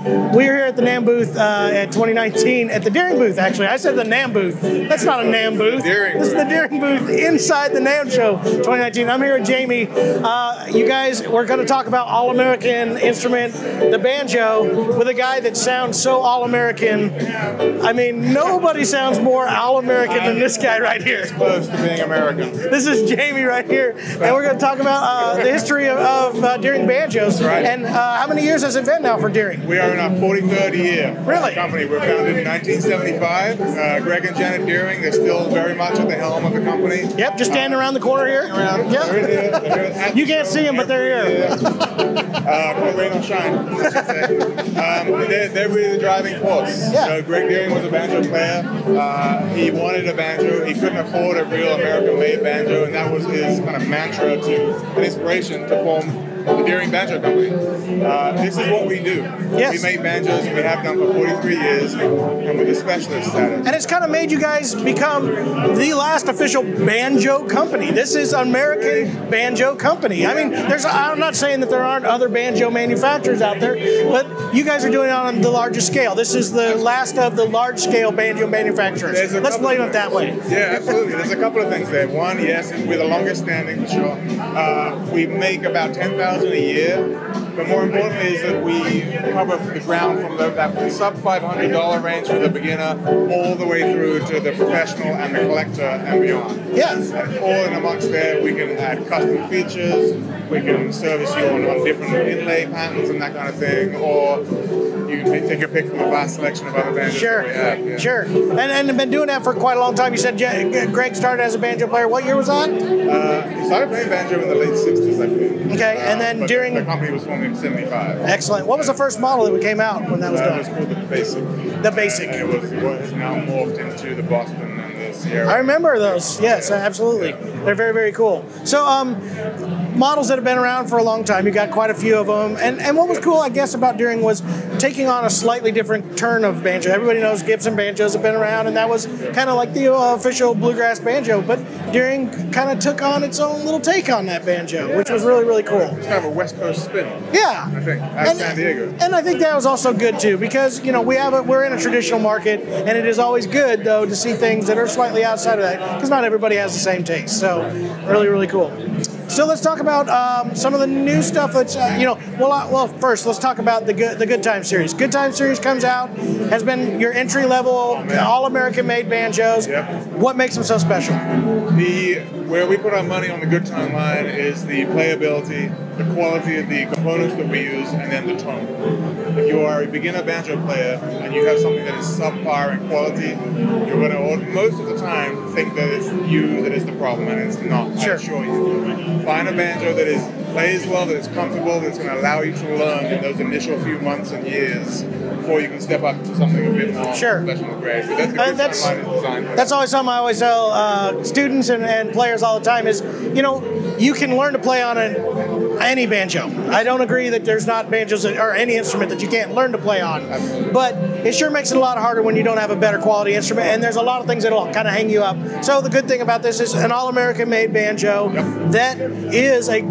we're here at the NAMM booth at 2019, at the Deering booth, actually. I said the NAMM booth. That's not a NAMM booth. This is the Deering booth inside the NAMM Show 2019. I'm here with Jamie. You guys, we're going to talk about all-American instrument, the banjo, with a guy that sounds so all-American. I mean, nobody sounds more all-American than this guy right here. It's close to being American. This is Jamie right here, and we're going to talk about the history of Deering banjos. Right. And how many years has it been now for Deering? We are in our 43rd year. Really? Company. We were founded in 1975. Greg and Janet Deering, they're still very much at the helm of the company. Yep, just standing around the corner here. Yep. You can't see them, but they're here. Call rain or shine, I should say. They're really the driving force. Yeah. Greg Deering was a banjo player. He wanted a banjo. He couldn't afford a real American-made banjo, and that was his kind of mantra an inspiration to form the Deering Banjo Company. This is what we do. Yes. We make banjos, and we have done for 43 years, and we're the specialist at it. And it's kind of made you guys become the last official banjo company. This is American Banjo Company. I mean, I'm not saying that there aren't other banjo manufacturers out there, but you guys are doing it on the largest scale. This is the last of the large-scale banjo manufacturers. Let's blame it that way. Yeah, absolutely. There's a couple of things there. One, yes, we're the longest standing for sure. We make about 10,000 a year, but more importantly is that we cover the ground from that sub $500 range for the beginner all the way through to the professional and the collector and beyond. Yes. And all in amongst there, we can add custom features, we can service you on different inlay patterns and that kind of thing, or you can take a pick from a vast selection of other banjos that we have. Yeah. Sure. And have been doing that for quite a long time. You said Greg started as a banjo player. What year was that? He started playing banjo in the late 60s, I believe. Okay, and then during... The company was formed in 75. Excellent. What was the first model that came out when that was done? It was called the Basic. The Basic. And it was what has now morphed into the Boston and the Sierra. I remember those. Yes, absolutely. They're very, very cool. So, models that have been around for a long time, you got quite a few of them. And what was cool, I guess, about Deering was taking on a slightly different turn of banjo. Everybody knows Gibson banjos have been around, and that was kind of like the official bluegrass banjo. But Deering kind of took on its own little take on that banjo, which was really, really cool. It's kind of a West Coast spin. Yeah. I think, at San Diego. And I think that was also good, too, because, you know, we're in a traditional market, and it is always good, though, to see things that are slightly outside of that, because not everybody has the same taste. So, really, really cool. So let's talk about some of the new stuff that's, well, first, let's talk about the Goodtime series. Goodtime series comes out, has been your entry-level, all-American-made banjos. Yep. What makes them so special? Where we put our money on the Goodtime line is the playability, the quality of the components that we use, and then the tone. If you are a beginner banjo player and you have something that is subpar in quality, you're going to, most of the time, think that it's you that is the problem, and it's not. Sure. I assure you. Find a banjo that plays well, that is comfortable, that's going to allow you to learn in those initial few months and years before you can step up to something a bit more professional grade. But that's the Goodtime line is designed for. That's always something I always tell students and players all the time is, you can learn to play on any banjo. I don't agree that there's not banjos or any instrument that you can't learn to play on. Absolutely. But it sure makes it a lot harder when you don't have a better quality instrument, and there's a lot of things that'll kind of hang you up. So the good thing about this is an all-American made banjo that is a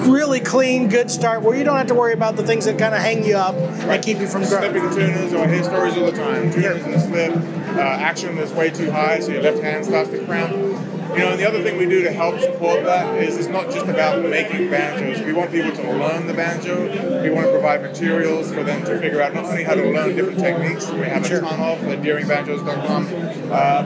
really clean, good start where you don't have to worry about the things that kind of hang you up and keep you from growing. Slipping tuners, or I hear stories all the time. Tuners in the slip, action that's way too high, so your left hand starts to cramp. And the other thing we do to help support that is it's not just about making banjos. We want people to learn the banjo. We want to provide materials for them to figure out not only how to learn different techniques, we have a ton of at DeeringBanjos.com,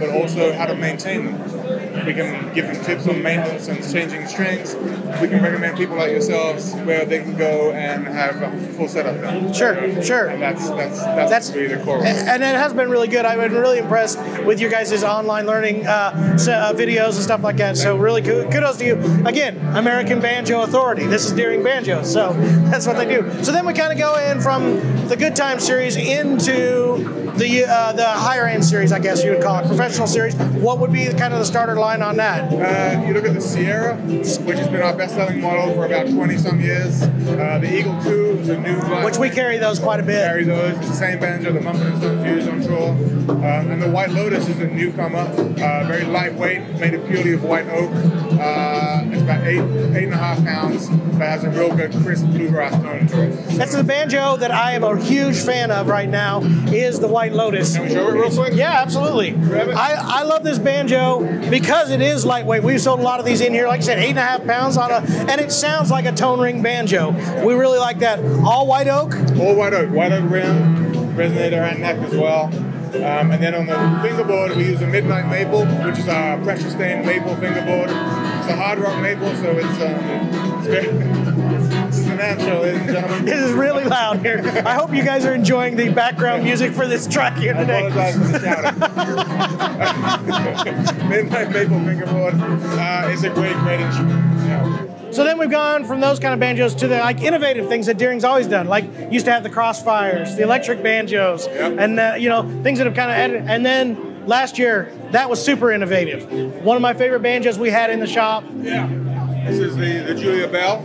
but also how to maintain them. We can give them tips on maintenance and changing strings. We can recommend people like yourselves where they can go and have a full setup done. Sure. And that's really the core. And it has been really good. I've been really impressed with your guys' online learning videos and stuff like that. So really kudos to you. Again, American Banjo Authority. This is Deering Banjos. So that's what they do. So then we kind of go in from the Goodtime series into the higher end series, I guess you would call it, professional series. What would be kind of the starter line on that? You look at the Sierra, which has been our best-selling model for about 20-some years. The Eagle 2 is a new one. Which we carry those quite a bit. Carry those. It's the same banjo, the Mumford & Son Fuse on tour. And the White Lotus is a newcomer. Very lightweight, made of purely of white oak. It's about 8.5 pounds, but has a real good crisp bluegrass tone to it. That's the banjo that I am a huge fan of right now is the White Lotus. Can we show it real quick? Yeah, absolutely. I love this banjo because it is lightweight. We've sold a lot of these in here, like I said, 8.5 pounds and it sounds like a tone ring banjo. We really like that. All white oak? All white oak rim, resonator and neck as well. And then on the fingerboard, we use a Midnight Maple, which is our pressure stained maple fingerboard. It's a hard rock maple, so it's very, this is the NAMM Show, ladies and gentlemen. It is really loud here. I hope you guys are enjoying the background music for this track here today. I apologize for the shouting. Midnight Maple fingerboard. It's a great instrument. Yeah. So then we've gone from those kind of banjos to the innovative things that Deering's always done. Like used to have the crossfires, the electric banjos, and things that have kind of added. And then last year, that was super innovative. One of my favorite banjos we had in the shop. Yeah, this is the Julia Bell.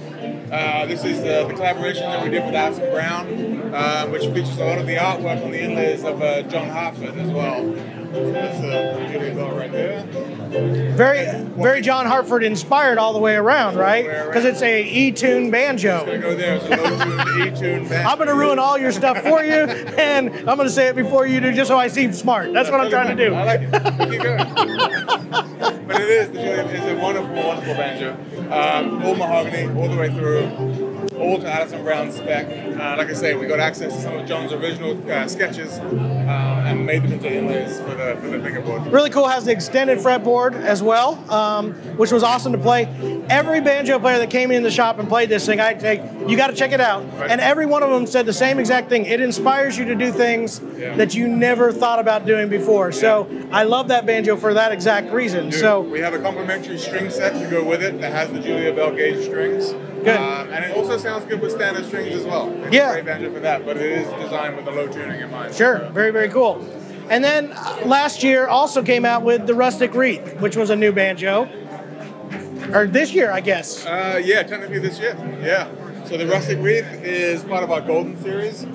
This is the collaboration that we did with Alison Brown, which features a lot of the artwork on the inlays of John Hartford as well. So that's the Julia Bell right there. Very John Hartford inspired all the way around, right? Because it's a E-tune banjo. It's going to go there. It's a low-tuned E-tune banjo. I'm going to ruin all your stuff for you, and I'm going to say it before you do, just so I seem smart. That's what I'm trying to do. I like it. Keep going. But it is. It's a wonderful, wonderful banjo. All mahogany, all the way through. All to Alison Brown's spec. Like I say, we got access to some of John's original sketches and made them into inlays for the fingerboard. Really cool. Has the extended fretboard as well, which was awesome to play. Every banjo player that came in the shop and played this thing, I'd say, you got to check it out. Right. And every one of them said the same exact thing. It inspires you to do things that you never thought about doing before. Yeah. So I love that banjo for that exact reason. So we have a complimentary string set to go with it that has the Julia Bell gauge strings. Good. And it also sounds good with standard strings as well. It's a great banjo for that, but it is designed with the low tuning in mind. Sure, very, very cool. And then last year also came out with the Rustic Wreath, which was a new banjo. Or this year, I guess. Yeah, technically this year. Yeah. So the Rustic Wreath is part of our Golden series.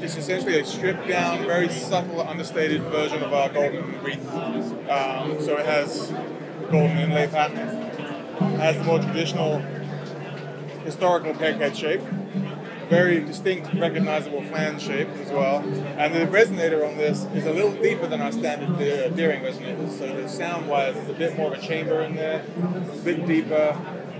It's essentially a stripped down, very subtle, understated version of our Golden Wreath. So it has golden inlay pattern. It has the more traditional historical peghead shape, very distinct, recognizable flange shape as well. And the resonator on this is a little deeper than our standard Deering resonators. So the sound-wise, there's a bit more of a chamber in there. It's a bit deeper,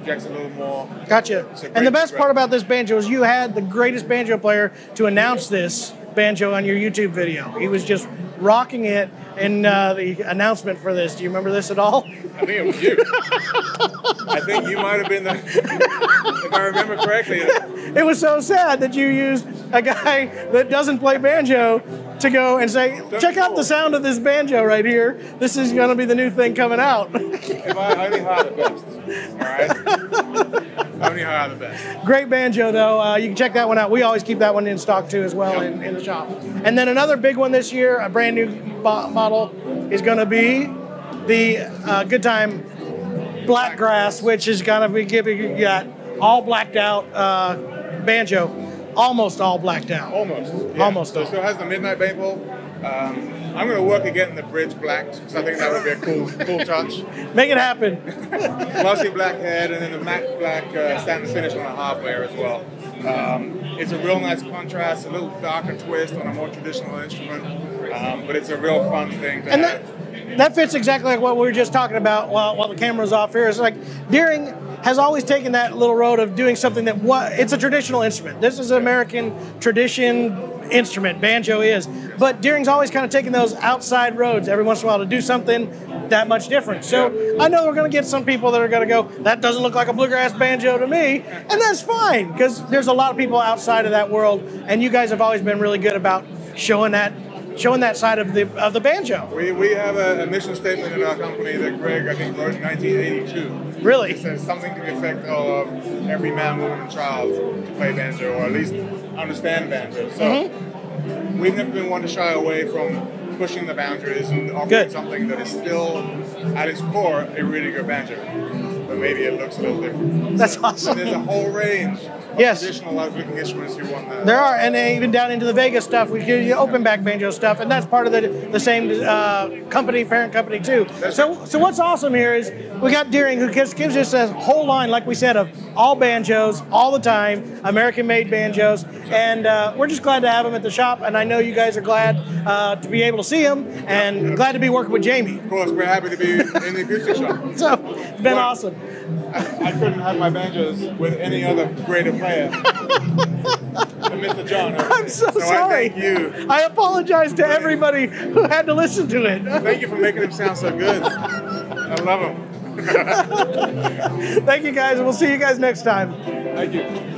projects a little more. Gotcha. And the best part about this banjo is you had the greatest banjo player to announce this banjo on your YouTube video. He was just rocking it in the announcement for this. Do you remember this at all? I think it was you. I think you might have been the, if I remember correctly. It was so sad that you used a guy that doesn't play banjo to go and say, check out the sound of this banjo right here. This is going to be the new thing coming out. If I only hire the best, all right? Only hire the best. Great banjo, though. You can check that one out. We always keep that one in stock, too, as well in the shop. And then another big one this year, a brand new model, is going to be the Goodtime Blackgrass, which is going to be giving you that all blacked out banjo. Almost all blacked out. Almost. Yeah. Almost. So it still has the Midnight Maple. I'm going to work at getting the bridge blacked because I think that would be a cool touch. Make it happen. Glossy black head and then the matte black standard finish on the hardware as well. It's a real nice contrast, a little darker twist on a more traditional instrument, but it's a real fun thing to have. That fits exactly like what we were just talking about while the camera's off here. It's like Deering has always taken that little road of doing something that it's a traditional instrument. This is an American tradition instrument, banjo is. But Deering's always kind of taken those outside roads every once in a while to do something that much different. So I know we're going to get some people that are going to go, that doesn't look like a bluegrass banjo to me. And that's fine, because there's a lot of people outside of that world, and you guys have always been really good about showing that side of the banjo. We have a mission statement in our company that Greg, I think, wrote in 1982. Really? It says something to the effect of every man, woman, and child to play banjo, or at least understand banjo. So we've never been one to shy away from pushing the boundaries and offering something that is still, at its core, a really good banjo. But maybe it looks a little different. That's awesome. And there's a whole range of traditional looking instruments you want that. There are, and even down into the Vegas stuff, we do the open back banjo stuff, and that's part of the same parent company too. So what's awesome here is we got Deering, who gives us a whole line, like we said, of all banjos, all the time, American-made banjos, and we're just glad to have them at the shop, and I know you guys are glad to be able to see them, and glad to be working with Jamie. Of course, we're happy to be in the acoustic shop. So, it's been awesome. I couldn't have my banjos with any other greater player than Mr. John. I'm so sorry. I thank you. I apologize to everybody who had to listen to it. Thank you for making them sound so good. I love them. Thank you, guys, and we'll see you guys next time. Thank you.